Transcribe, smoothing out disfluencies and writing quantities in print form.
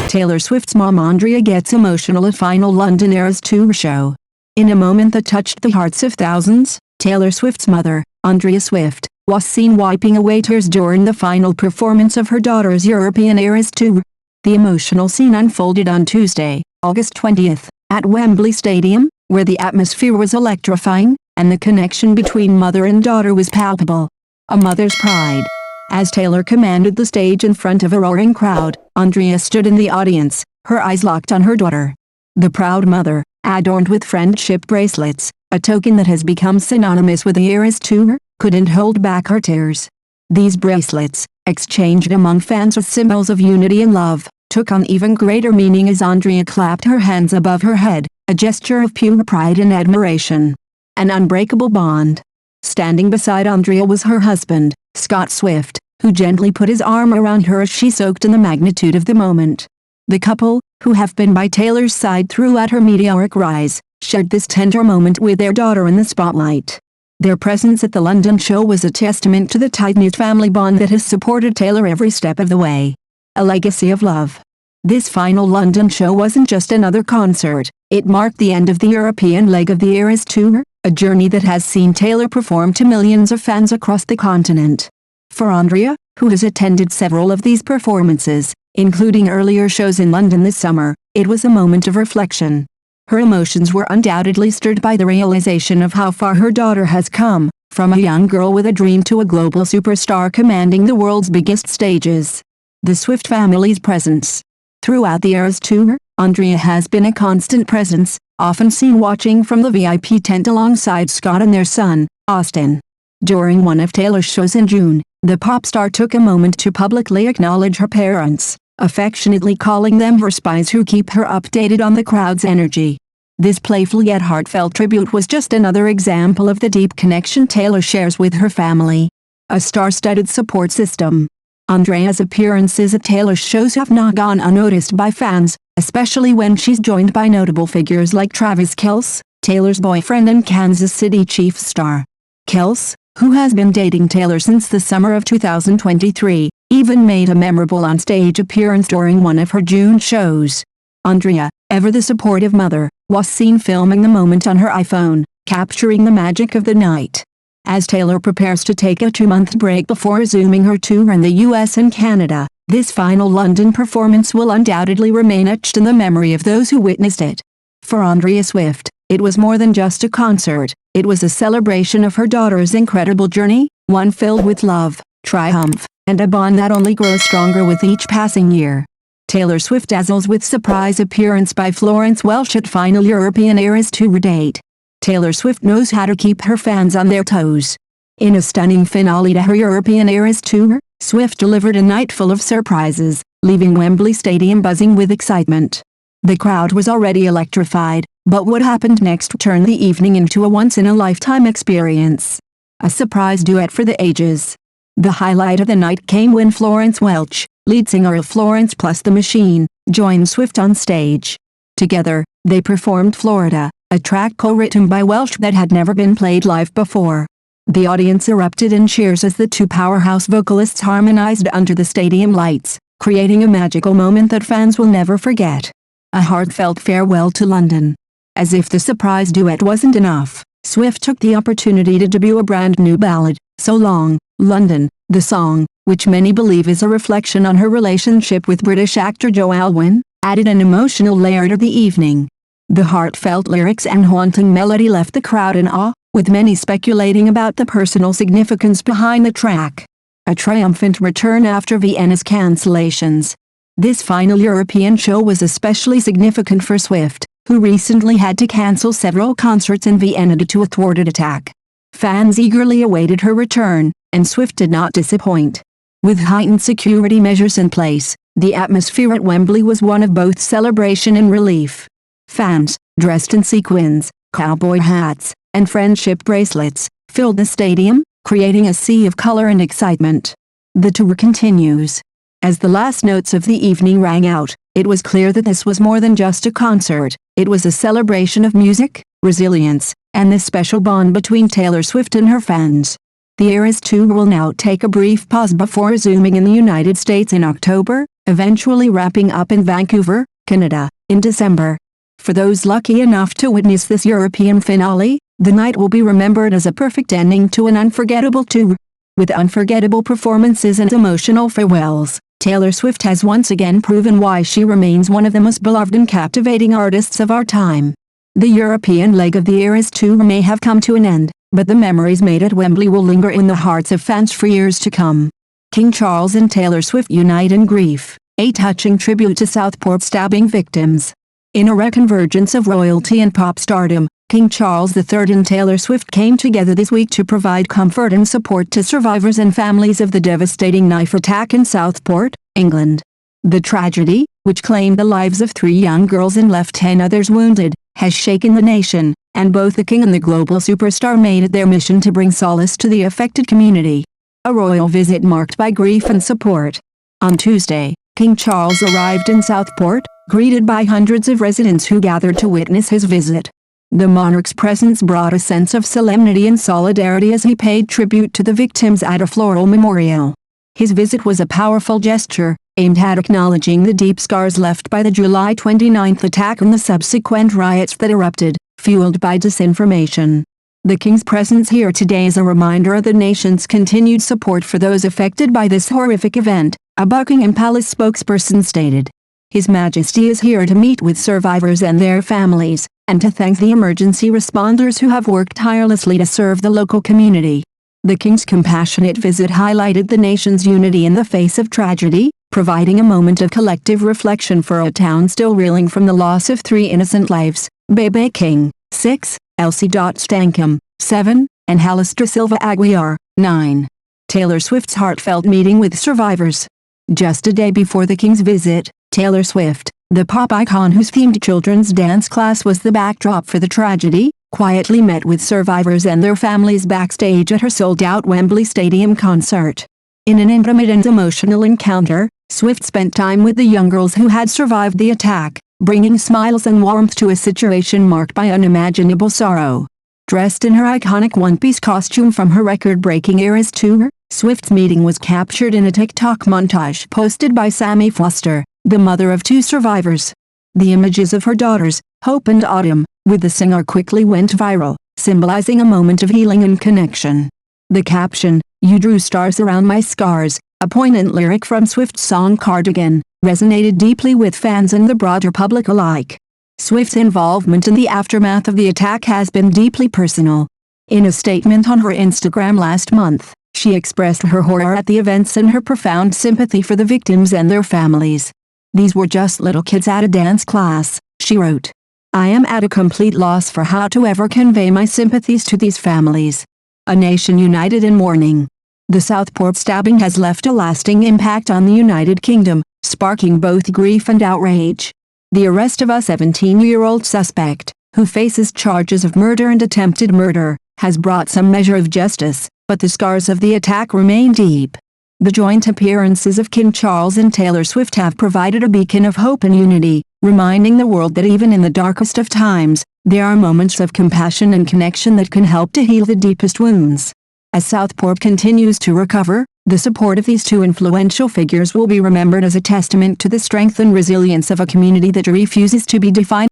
Taylor Swift's mom Andrea gets emotional at final London Eras Tour show. In a moment that touched the hearts of thousands, Taylor Swift's mother, Andrea Swift, was seen wiping away tears during the final performance of her daughter's European Eras Tour. The emotional scene unfolded on Tuesday, August 20th, at Wembley Stadium, where the atmosphere was electrifying, and the connection between mother and daughter was palpable. A mother's pride. As Taylor commanded the stage in front of a roaring crowd, Andrea stood in the audience, her eyes locked on her daughter. The proud mother, adorned with friendship bracelets, a token that has become synonymous with the Eras Tour, couldn't hold back her tears. These bracelets, exchanged among fans as symbols of unity and love, took on even greater meaning as Andrea clapped her hands above her head, a gesture of pure pride and admiration. An unbreakable bond. Standing beside Andrea was her husband, Scott Swift, who gently put his arm around her as she soaked in the magnitude of the moment. The couple, who have been by Taylor's side throughout her meteoric rise, shared this tender moment with their daughter in the spotlight. Their presence at the London show was a testament to the tight-knit family bond that has supported Taylor every step of the way. A legacy of love. This final London show wasn't just another concert, it marked the end of the European leg of the Eras Tour, a journey that has seen Taylor perform to millions of fans across the continent. For Andrea, who has attended several of these performances, including earlier shows in London this summer, it was a moment of reflection. Her emotions were undoubtedly stirred by the realization of how far her daughter has come, from a young girl with a dream to a global superstar commanding the world's biggest stages. The Swift family's presence. Throughout the Eras Tour, Andrea has been a constant presence, often seen watching from the VIP tent alongside Scott and their son, Austin. During one of Taylor's shows in June, the pop star took a moment to publicly acknowledge her parents, affectionately calling them her spies who keep her updated on the crowd's energy. This playful yet heartfelt tribute was just another example of the deep connection Taylor shares with her family. A star-studded support system. Andrea's appearances at Taylor's shows have not gone unnoticed by fans, especially when she's joined by notable figures like Traviskelce, Taylor's boyfriend and Kansas City Chiefs star. Kelce, who has been dating Taylor since the summer of 2023, even made a memorable on-stage appearance during one of her June shows. Andrea, ever the supportive mother, was seen filming the moment on her iPhone, capturing the magic of the night. As Taylor prepares to take a 2-month break before resuming her tour in the US and Canada, this final London performance will undoubtedly remain etched in the memory of those who witnessed it. For Andrea Swift, it was more than just a concert, it was a celebration of her daughter's incredible journey, one filled with love, triumph, and a bond that only grows stronger with each passing year. Taylor Swift dazzles with surprise appearance by Florence Welch at final European Eras Tour date. Taylor Swift knows how to keep her fans on their toes. In a stunning finale to her European Eras Tour, Swift delivered a night full of surprises, leaving Wembley Stadium buzzing with excitement. The crowd was already electrified, but what happened next turned the evening into a once-in-a-lifetime experience. A surprise duet for the ages. The highlight of the night came when Florence Welch, lead singer of Florence Plus the Machine, joined Swift on stage. Together, they performed Florida, a track co-written by Welch that had never been played live before. The audience erupted in cheers as the two powerhouse vocalists harmonized under the stadium lights, creating a magical moment that fans will never forget. A heartfelt farewell to London. As if the surprise duet wasn't enough, Swift took the opportunity to debut a brand new ballad, So Long, London. The song, which many believe is a reflection on her relationship with British actor Joe Alwyn, added an emotional layer to the evening. The heartfelt lyrics and haunting melody left the crowd in awe, with many speculating about the personal significance behind the track. A triumphant return after Vienna's cancellations. This final European show was especially significant for Swift, who recently had to cancel several concerts in Vienna due to a thwarted attack. Fans eagerly awaited her return, and Swift did not disappoint. With heightened security measures in place, the atmosphere at Wembley was one of both celebration and relief. Fans, dressed in sequins, cowboy hats, and friendship bracelets, filled the stadium, creating a sea of color and excitement. The tour continues. As the last notes of the evening rang out, it was clear that this was more than just a concert, it was a celebration of music, resilience, and the special bond between Taylor Swift and her fans. The Eras Tour will now take a brief pause before resuming in the United States in October, eventually wrapping up in Vancouver, Canada, in December. For those lucky enough to witness this European finale, the night will be remembered as a perfect ending to an unforgettable tour. With unforgettable performances and emotional farewells, Taylor Swift has once again proven why she remains one of the most beloved and captivating artists of our time. The European leg of the Eras tour may have come to an end, but the memories made at Wembley will linger in the hearts of fans for years to come. King Charles and Taylor Swift unite in grief, a touching tribute to Southport stabbing victims. In a rare convergence of royalty and pop stardom, King Charles III and Taylor Swift came together this week to provide comfort and support to survivors and families of the devastating knife attack in Southport, England. The tragedy, which claimed the lives of 3 young girls and left 10 others wounded, has shaken the nation, and both the king and the global superstar made it their mission to bring solace to the affected community. A royal visit marked by grief and support. On Tuesday, King Charles arrived in Southport, greeted by hundreds of residents who gathered to witness his visit. The monarch's presence brought a sense of solemnity and solidarity as he paid tribute to the victims at a floral memorial. His visit was a powerful gesture, aimed at acknowledging the deep scars left by the July 29 attack and the subsequent riots that erupted, fueled by disinformation. The King's presence here today is a reminder of the nation's continued support for those affected by this horrific event, a Buckingham Palace spokesperson stated. His Majesty is here to meet with survivors and their families, and to thank the emergency responders who have worked tirelessly to serve the local community. The King's compassionate visit highlighted the nation's unity in the face of tragedy, providing a moment of collective reflection for a town still reeling from the loss of 3 innocent lives: Bebe King, 6, Elsie Stankham, 7, and Halistra Silva Aguiar, 9. Taylor Swift's heartfelt meeting with survivors. Just a day before the King's visit, Taylor Swift, the pop icon whose themed children's dance class was the backdrop for the tragedy, quietly met with survivors and their families backstage at her sold-out Wembley Stadium concert. In an intimate and emotional encounter, Swift spent time with the young girls who had survived the attack, bringing smiles and warmth to a situation marked by unimaginable sorrow. Dressed in her iconic one-piece costume from her record-breaking Eras tour, Swift's meeting was captured in a TikTok montage posted by Sammy Foster, the mother of 2 survivors. The images of her daughters, Hope and Autumn, with the singer quickly went viral, symbolizing a moment of healing and connection. The caption, "You drew stars around my scars," a poignant lyric from Swift's song Cardigan, resonated deeply with fans and the broader public alike. Swift's involvement in the aftermath of the attack has been deeply personal. In a statement on her Instagram last month, she expressed her horror at the events and her profound sympathy for the victims and their families. "These were just little kids at a dance class," she wrote. "I am at a complete loss for how to ever convey my sympathies to these families. A nation united in mourning." The Southport stabbing has left a lasting impact on the United Kingdom, sparking both grief and outrage. The arrest of a 17-year-old suspect, who faces charges of murder and attempted murder, has brought some measure of justice, but the scars of the attack remain deep. The joint appearances of King Charles and Taylor Swift have provided a beacon of hope and unity, reminding the world that even in the darkest of times, there are moments of compassion and connection that can help to heal the deepest wounds. As Southport continues to recover, the support of these 2 influential figures will be remembered as a testament to the strength and resilience of a community that refuses to be defined